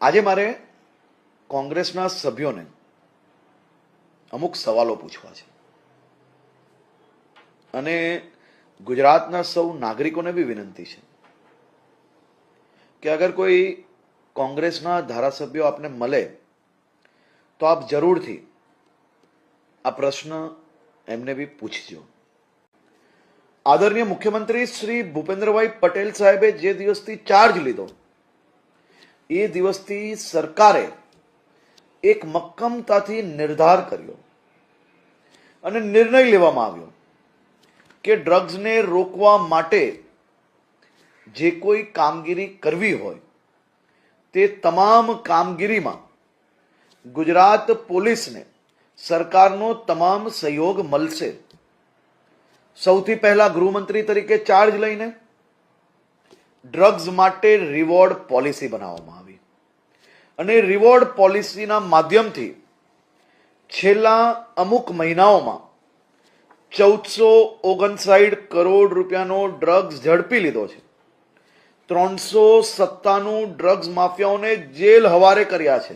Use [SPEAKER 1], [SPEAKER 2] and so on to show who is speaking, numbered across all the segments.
[SPEAKER 1] આજે મારે કોંગ્રેસના સભ્યોને અમુક સવાલો પૂછવા છે અને ગુજરાતના સૌ નાગરિકોને બી વિનંતી છે કે અગર કોઈ કોંગ્રેસના ધારાસભ્યો આપને મળે તો આપ જરૂરથી આ પ્રશ્ન એમને બી પૂછજો. આદરણીય મુખ્યમંત્રી શ્રી ભૂપેન્દ્રભાઈ પટેલ સાહેબે જે દિવસથી ચાર્જ લીધો એ દિવસથી સરકારે એક મક્કમતાથી નિર્ધાર કર્યો અને નિર્ણય લેવામાં આવ્યો કે ડ્રગ્સને રોકવા માટે જે કોઈ કામગીરી કરવી હોય તે તમામ કામગીરીમાં ગુજરાત પોલીસને સરકારનો તમામ સહયોગ મળશે. સૌથી પહેલા ગૃહમંત્રી તરીકે ચાર્જ લઈને ડ્રગ્સ માટે રિવોર્ડ પોલિસી બનાવવામાં આવી અને રિવોર્ડ પોલિસીના માધ્યમથી છેલ્લા અમુક મહિનાઓમાં 1459 કરોડ રૂપિયાનો ડ્રગ્સ ઝડપી લીધો છે. 397 ડ્રગ્સ માફિયાઓને જેલ હવાલે કર્યા છે.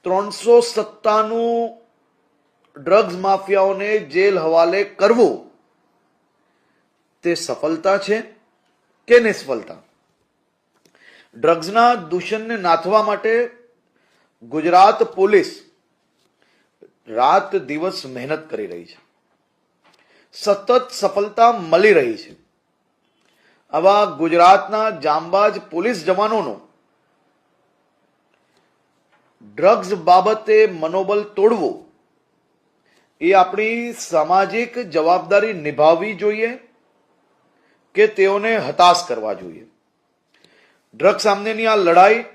[SPEAKER 1] 397 ડ્રગ્સ માફિયાઓને જેલ હવાલે કરવું તે સફળતા છે કે નિષ્ફળતા? ડ્રગ્સના દૂષણને નાથવા માટે ગુજરાત પોલીસ રાત દિવસ મહેનત કરી રહી છે. સતત સફળતા મળી રહી છે. આવા ગુજરાતના જાંબાજ પોલીસ જવાનોનો ડ્રગ્સ બાબતે મનોબળ તોડવું એ આપણી સામાજિક જવાબદારી નિભાવવી જોઈએ કે તેઓને હતાશ કરવા જોઈએ? ડ્રગ્સ સામેની આ લડાઈ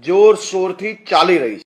[SPEAKER 1] જોરશોરથી ચાલી રહી છે.